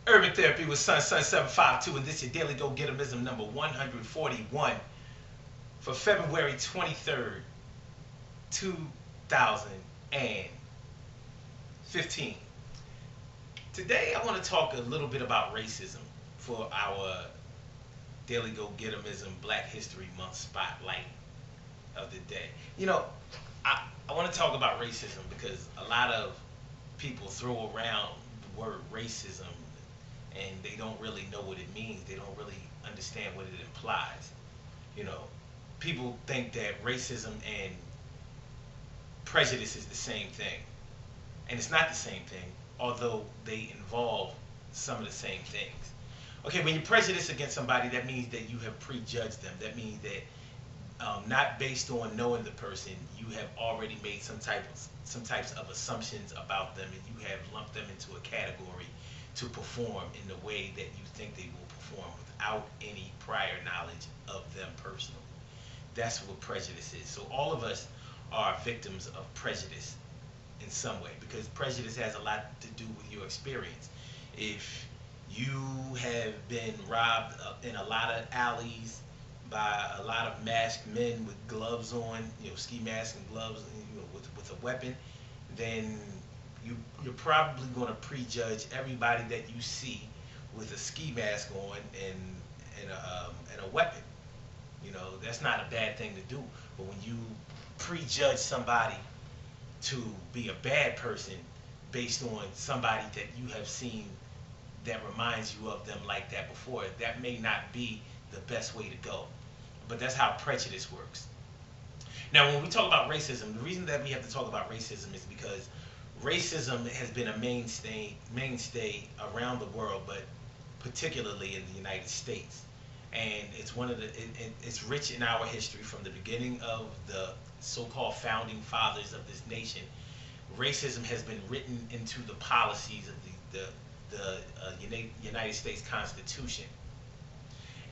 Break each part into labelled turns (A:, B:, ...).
A: Urban Therapy with Sun 752, and this is your daily Gogetemism number 141 for February 23rd, 2015. Today, I want to talk a little bit about racism for our daily Gogetemism Black History Month spotlight of the day. You know, I want to talk about racism because a lot of people throw around the word racism and they don't really know what it means. They don't really understand what it implies. You know, people think that racism and prejudice is the same thing, and it's not the same thing, although they involve some of the same things. Okay, when you prejudice against somebody, that means that you have prejudged them. That means that not based on knowing the person, you have already made some types of assumptions about them, and you have lumped them into a category to perform in the way that you think they will perform without any prior knowledge of them personally. That's what prejudice is. So all of us are victims of prejudice in some way, because prejudice has a lot to do with your experience. If you have been robbed in a lot of alleys by a lot of masked men with gloves on, ski masks and gloves, with a weapon, then you're probably going to prejudge everybody that you see with a ski mask on and a weapon. That's not a bad thing to do. But when you prejudge somebody to be a bad person based on somebody that you have seen that reminds you of them like that before, that may not be the best way to go. But that's how prejudice works. Now, when we talk about racism, the reason that we have to talk about racism is because racism has been a mainstay around the world, but particularly in the United States. And it's rich in our history from the beginning of the so-called founding fathers of this nation. Racism has been written into the policies of the United States Constitution.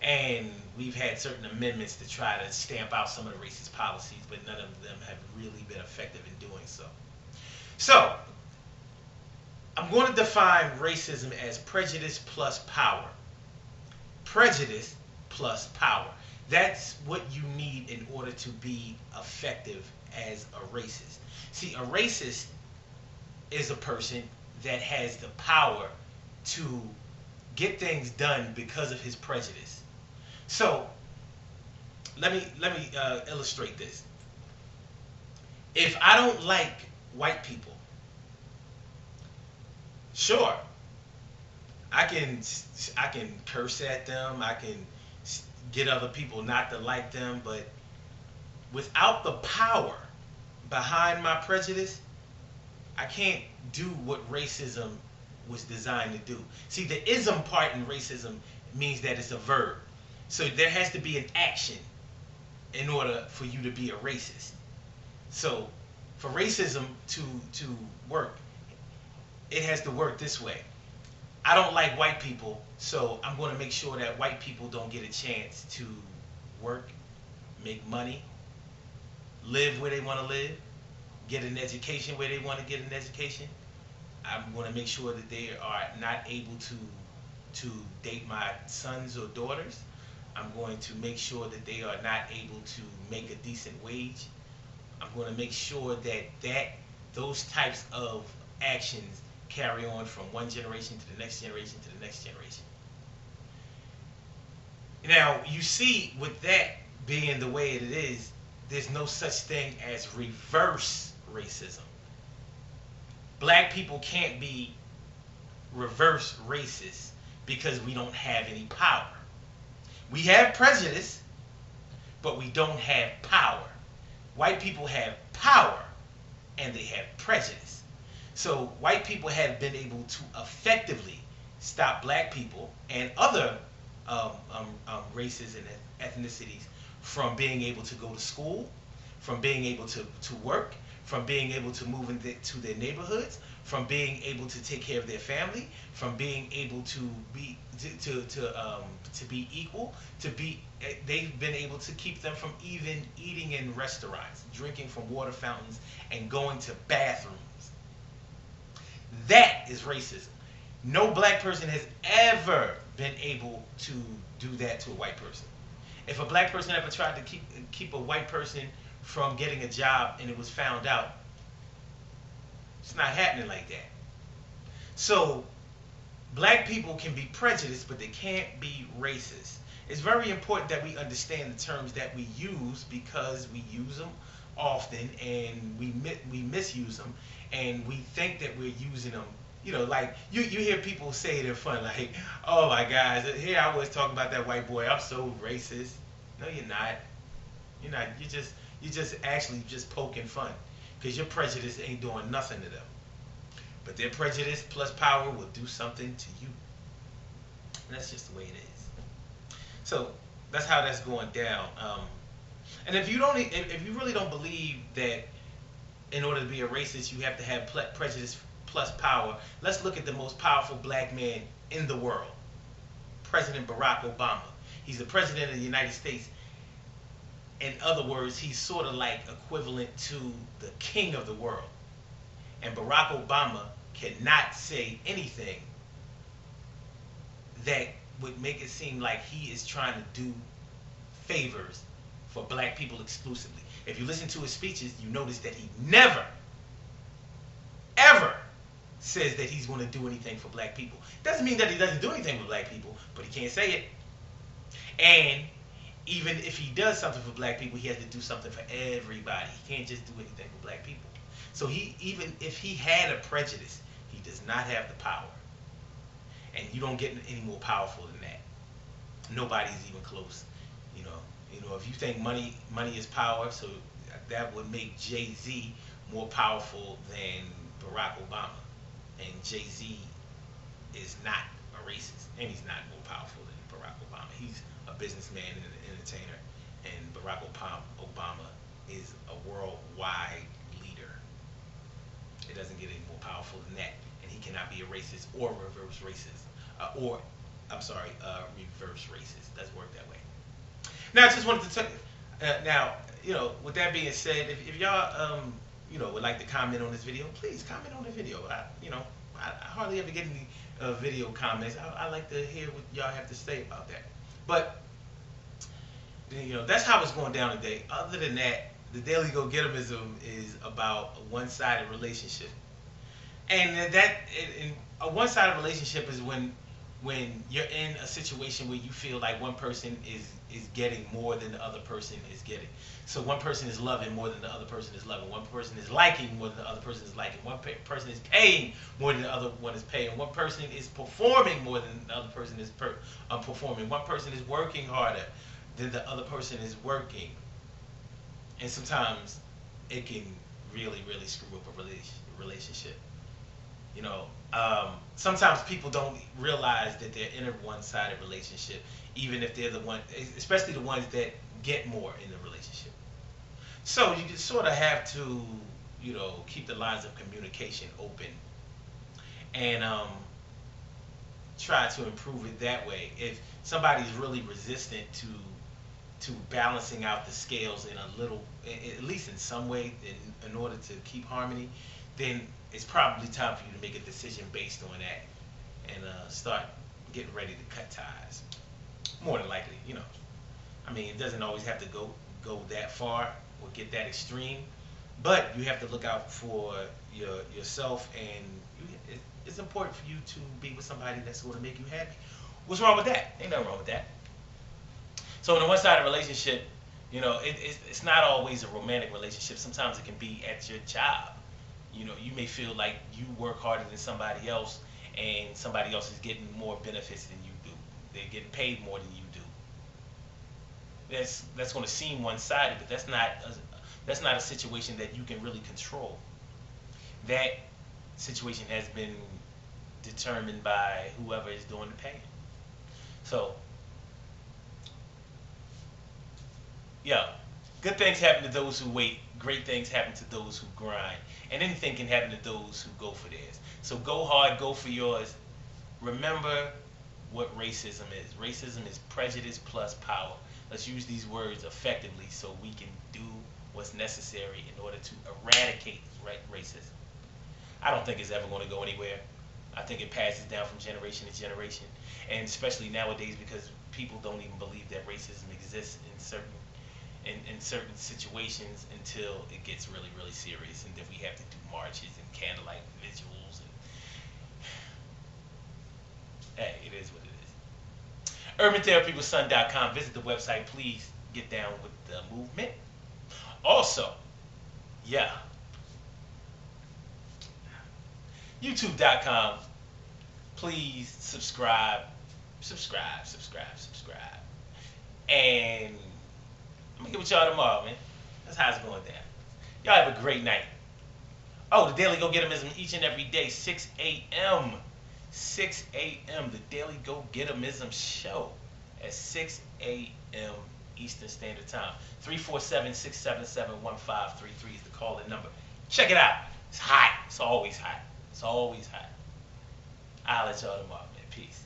A: And we've had certain amendments to try to stamp out some of the racist policies, but none of them have really been effective in doing so. So, I'm going to define racism as prejudice plus power. Prejudice plus power. That's what you need in order to be effective as a racist. See, a racist is a person that has the power to get things done because of his prejudice. So, let me illustrate this. If I don't like white people, sure, I can curse at them. I can get other people not to like them, but without the power behind my prejudice, I can't do what racism was designed to do. See, the ism part in racism means that it's a verb. So there has to be an action in order for you to be a racist. So for racism to work, it has to work this way. I don't like white people, so I'm going to make sure that white people don't get a chance to work, make money, live where they want to live, get an education where they want to get an education. I'm going to make sure that they are not able to date my sons or daughters. I'm going to make sure that they are not able to make a decent wage. I'm going to make sure that those types of actions carry on from one generation to the next generation to the next generation. Now, you see, with that being the way it is, there's no such thing as reverse racism. Black people can't be reverse racist because we don't have any power. We have prejudice, but we don't have power. White people have power, and they have prejudice. So white people have been able to effectively stop black people and other races and ethnicities from being able to go to school, from being able to work, from being able to move into their neighborhoods, from being able to take care of their family, from being able to be be equal, they've been able to keep them from even eating in restaurants, drinking from water fountains, and going to bathrooms. That is racism. No black person has ever been able to do that to a white person. If a black person ever tried to keep a white person from getting a job and it was found out, it's not happening like that. So black people can be prejudiced, but they can't be racist. It's very important that we understand the terms that we use because we use them often and we misuse them and we think that we're using them. You know, like you hear people say it in fun, like, "Oh my gosh, here I was talking about that white boy. I'm so racist." No, you're not. You're not. You just actually just poking fun because your prejudice ain't doing nothing to them. But their prejudice plus power will do something to you. And that's just the way it is. So that's how that's going down. And if you really don't believe that in order to be a racist you have to have prejudice plus power, let's look at the most powerful black man in the world, President Barack Obama. He's the president of the United States. In other words, he's sort of like equivalent to the king of the world. And Barack Obama cannot say anything that would make it seem like he is trying to do favors for black people exclusively. If you listen to his speeches, you notice that he never, ever says that he's going to do anything for black people. Doesn't mean that he doesn't do anything for black people, but he can't say it. And even if he does something for black people, he has to do something for everybody. He can't just do anything for black people. So even if he had a prejudice, he does not have the power. And you don't get any more powerful than that. Nobody's even close. If you think money is power, so that would make Jay-Z more powerful than Barack Obama. And Jay-Z is not a racist, and he's not more powerful than Barack Obama. He's a businessman and an entertainer, and Barack Obama is a worldwide leader. It doesn't get any more powerful than that, and he cannot be a racist or reverse racist, reverse racist. Doesn't work that way. Now, I just wanted to tell you, with that being said, if y'all, would like to comment on this video, please comment on the video. I hardly ever get any video comments. I like to hear what y'all have to say about that. But, that's how it's going down today. Other than that, the Daily Gogetemism is about a one-sided relationship. And a one-sided relationship is when you're in a situation where you feel like one person is getting more than the other person is getting. So one person is loving more than the other person is loving. One person is liking more than the other person is liking. One person is paying more than the other one is paying. One person is performing more than the other person is performing. One person is working harder than the other person is working. And sometimes it can really, really screw up a relationship. Sometimes people don't realize that they're in a one-sided relationship, even if they're the one, especially the ones that get more in the relationship. So you just sort of have to, keep the lines of communication open and try to improve it that way. If somebody's really resistant to balancing out the scales in a little, at least in some way, in order to keep harmony, then it's probably time for you to make a decision based on that and start getting ready to cut ties. More than likely, it doesn't always have to go that far or get that extreme, but you have to look out for yourself, and it's important for you to be with somebody that's going to make you happy. What's wrong with that? Ain't nothing wrong with that. So in a one-sided relationship, it's not always a romantic relationship. Sometimes it can be at your job. You may feel like you work harder than somebody else, and somebody else is getting more benefits than you do. They're getting paid more than you do. That's going to seem one-sided, but that's not a situation that you can really control. That situation has been determined by whoever is doing the paying. So, good things happen to those who wait. Great things happen to those who grind. And anything can happen to those who go for theirs. So go hard, go for yours. Remember what racism is. Racism is prejudice plus power. Let's use these words effectively so we can do what's necessary in order to eradicate racism. I don't think it's ever going to go anywhere. I think it passes down from generation to generation, and especially nowadays because people don't even believe that racism exists in certain situations until it gets really really serious, and then we have to do marches and candlelight vigils. And hey, it is what it is. UrbanTherapyWithSun.com. Visit the website. Please get down with the movement. Also, yeah, YouTube.com. Please subscribe. And I'm gonna get with y'all tomorrow, man. That's how it's going down. Y'all have a great night. Oh, the Daily Gogetemism each and every day, 6 a.m. 6 a.m. The Daily Gogetemism show at 6 a.m. Eastern Standard Time. 347-677-1533 is the call-in number. Check it out. It's hot. It's always hot. It's always hot. I'll let y'all tomorrow, man. Peace.